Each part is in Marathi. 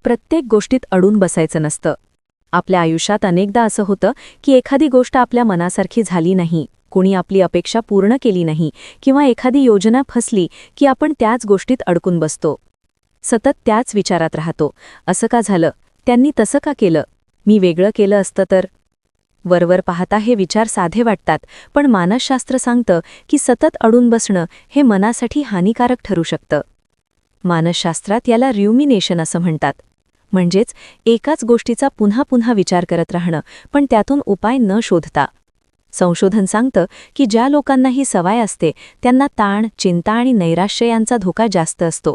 प्रत्येक गोष्टीत अडून बसायचं नसतं. आपल्या आयुष्यात अनेकदा असं होतं की एखादी गोष्ट आपल्या मनासारखी झाली नाही, कोणी आपली अपेक्षा पूर्ण केली नाही किंवा एखादी योजना फसली की आपण त्याच गोष्टीत अडकून बसतो. सतत त्याच विचारात राहतो. असं का झालं? त्यांनी तसं का केलं? मी वेगळं केलं असतं तर? वरवर पाहता हे विचार साधे वाटतात, पण मानसशास्त्र सांगतं की सतत अडून बसणं हे मनासाठी हानिकारक ठरू शकतं. मानसशास्त्रात याला र्युमिनेशन असं म्हणतात. म्हणजेच एकाच गोष्टीचा पुन्हा पुन्हा विचार करत राहणं, पण त्यातून उपाय न शोधता. संशोधन सांगतं की ज्या लोकांना ही सवय असते त्यांना ताण, चिंता आणि नैराश्य यांचा धोका जास्त असतो.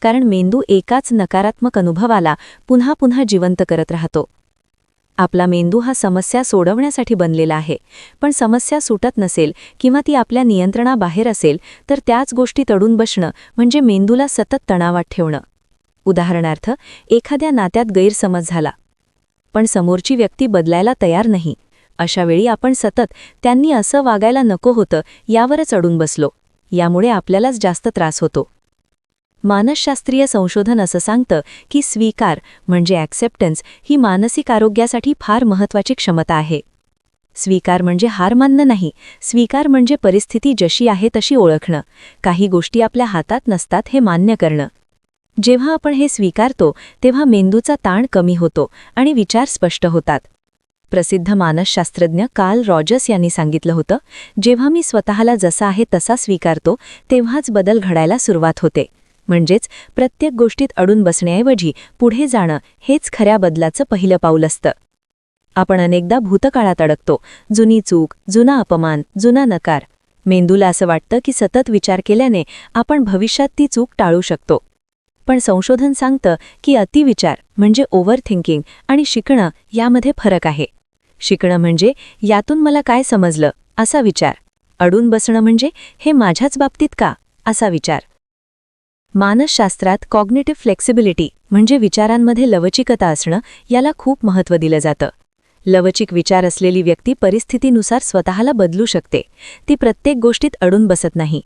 कारण मेंदू एकाच नकारात्मक अनुभवाला पुन्हा पुन्हा जिवंत करत राहतो. आपला मेंदू हा समस्या सोडवण्यासाठी बनलेला आहे, पण समस्या सुटत नसेल किंवा ती आपल्या नियंत्रणाबाहेर असेल तर त्याच गोष्टीत अडून बसणं म्हणजे मेंदूला सतत तणावात ठेवणं. उदाहरणार्थ, एखाद्या नात्यात गैरसमज झाला, पण समोरची व्यक्ती बदलायला तयार नाही. अशा वेळी आपण सतत त्यांनी असं वागायला नको होतं यावरच अडून बसलो. यामुळे आपल्यालाच जास्त त्रास होतो. मानसशास्त्रीय संशोधन असं सांगतं की स्वीकार म्हणजे ॲक्सेप्टन्स ही मानसिक आरोग्यासाठी फार महत्त्वाची क्षमता आहे. स्वीकार म्हणजे हार मानणं नाही, स्वीकार म्हणजे परिस्थिती जशी आहे तशी ओळखणं, काही गोष्टी आपल्या हातात नसतात हे मान्य करणं. जेव्हा आपण हे स्वीकारतो तेव्हा मेंदूचा ताण कमी होतो आणि विचार स्पष्ट होतात. प्रसिद्ध मानसशास्त्रज्ञ कार्ल रॉजर्स यांनी सांगितलं होतं, जेव्हा मी स्वतःला जसा आहे तसा स्वीकारतो तेव्हाच बदल घडायला सुरुवात होते. म्हणजेच प्रत्येक गोष्टीत अडून बसण्याऐवजी पुढे जाणं हेच खऱ्या बदलाचं पहिलं पाऊल असतं. आपण अनेकदा भूतकाळात अडकतो. जुनी चूक, जुना अपमान, जुना नकार. मेंदूला असं वाटतं की सतत विचार केल्याने आपण भविष्यात ती चूक टाळू शकतो. पण संशोधन सांगतं की अतिविचार म्हणजे ओव्हर थिंकिंग आणि शिकणं यामध्ये फरक आहे. शिकणं म्हणजे यातून मला काय समजलं असा विचार. अडून बसणं म्हणजे हे माझ्याच बाबतीत का असा विचार. मानसशास्त्रात कॉग्निटिव्ह फ्लेक्सिबिलिटी म्हणजे विचारांमध्ये लवचिकता असणं याला खूप महत्त्व दिलं जातं. लवचिक विचार असलेली व्यक्ती परिस्थितीनुसार स्वतःला बदलू शकते. ती प्रत्येक गोष्टीत अडून बसत नाही.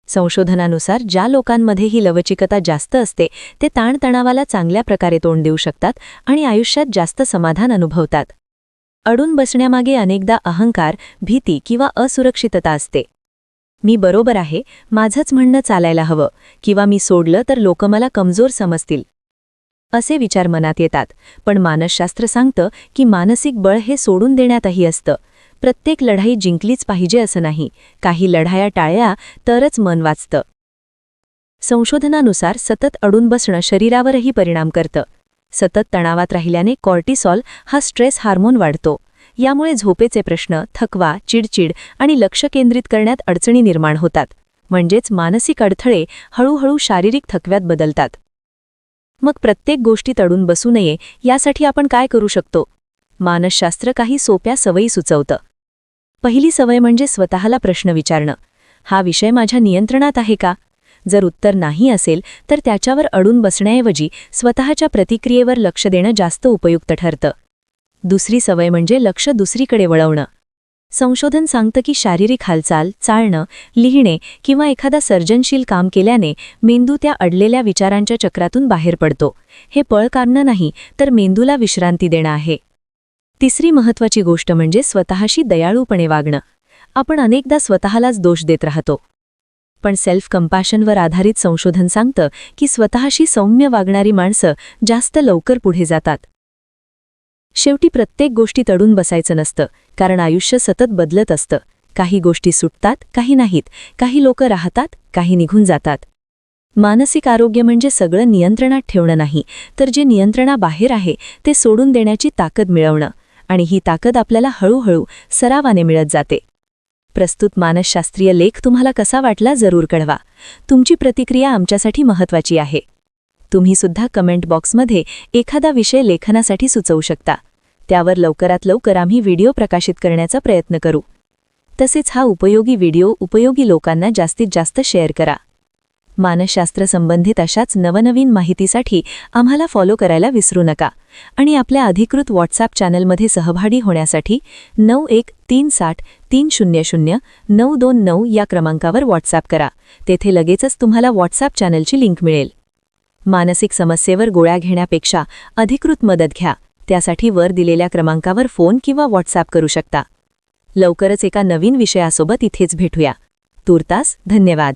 संशोधनानुसार ज्या लोकांमध्ये ही लवचिकता जास्त असते ते ताणतणावाला चांगल्या प्रकारे तोंड देऊ शकतात आणि आयुष्यात जास्त समाधान अनुभवतात. अडून बसण्यामागे अनेकदा अहंकार, भीती किंवा असुरक्षितता असते. मी बरोबर आहे, माझंच म्हणणं चालायला हवं, किंवा मी सोडलं तर लोक मला कमजोर समजतील, असे विचार मनात येतात. पण मानसशास्त्र सांगतं की मानसिक बळ हे सोडून देण्यातही असतं. प्रत्येक लढाई जिंकलीच पाहिजे असं नाही, काही लढाया टाळल्या तरच मन वाचतं. संशोधनानुसार सतत अडून बसणं शरीरावरही परिणाम करतं. सतत तणावात राहिल्याने कॉर्टिसॉल हा स्ट्रेस हार्मोन वाढतो. यामुळे झोपेचे प्रश्न, थकवा, चिडचिड आणि लक्ष केंद्रित करण्यात अडचणी निर्माण होतात. म्हणजेच मानसिक अडथळे हळूहळू शारीरिक थकव्यात बदलतात. मग प्रत्येक गोष्टीत अडून बसू नये यासाठी आपण काय करू शकतो? मानसशास्त्र काही सोप्या सवयी सुचवतं. पहिली सवय म्हणजे स्वतःला प्रश्न विचारणं. हा विषय माझ्या नियंत्रणात आहे का? जर उत्तर नाही असेल तर त्याच्यावर अडून बसण्याऐवजी स्वतःच्या प्रतिक्रियेवर लक्ष देणं जास्त उपयुक्त ठरतं. दुसरी सवय म्हणजे लक्ष दुसरीकडे वळवणं. संशोधन सांगतं की शारीरिक हालचाल, चालणं, लिहिणे किंवा एखादा सर्जनशील काम केल्याने मेंदू त्या अडलेल्या विचारांच्या चक्रातून बाहेर पडतो. हे पळ काढणं नाही तर मेंदूला विश्रांती देणं आहे. तिसरी महत्त्वाची गोष्ट म्हणजे स्वतःशी दयाळूपणे वागणं. आपण अनेकदा स्वतःलाच दोष देत राहतो. पण सेल्फ कंपॅशनवर आधारित संशोधन सांगतं की स्वतःशी सौम्य वागणारी माणसं जास्त लवकर पुढे जातात. शेवटी प्रत्येक गोष्टीत अडून बसायचं नसतं, कारण आयुष्य सतत बदलत असतं. काही गोष्टी सुटतात, काही नाहीत. काही लोक राहतात, काही निघून जातात. मानसिक आरोग्य म्हणजे सगळं नियंत्रणात ठेवणं नाही, तर जे नियंत्रणाबाहेर आहे ते सोडून देण्याची ताकद मिळवणं. आणि ही ताकद आपल्याला हळूहळू सरावाने मिळत जाते. प्रस्तुत मानसशास्त्रीय लेख तुम्हाला कसा वाटला जरूर कळवा. तुमची प्रतिक्रिया आमच्यासाठी महत्त्वाची आहे. तुम्ही सुद्धा कमेंट बॉक्समध्ये एखादा विषय लेखनासाठी सुचवू शकता. त्यावर लवकरात लवकर आम्ही व्हिडिओ प्रकाशित करण्याचा प्रयत्न करू. तसेच हा उपयोगी व्हिडिओ उपयोगी लोकांना जास्तीत जास्त शेअर करा. मानसशास्त्र संबंधित अशाच नवनवीन माहितीसाठी आम्हाला फॉलो करायला विसरू नका. आणि आपल्या अधिकृत व्हॉट्सॲप चॅनलमध्ये सहभागी होण्यासाठी 9136300929 या क्रमांकावर व्हॉट्सॲप करा. तेथे लगेचच तुम्हाला व्हॉट्सॲप चॅनलची लिंक मिळेल. मानसिक समस्येवर गोळ्या घेण्यापेक्षा अधिकृत मदत घ्या. त्यासाठी वर दिलेल्या क्रमांकावर फोन किंवा व्हॉट्सॲप करू शकता. लवकरच एका नवीन विषयासोबत इथेच भेटूया. तूर्तास धन्यवाद.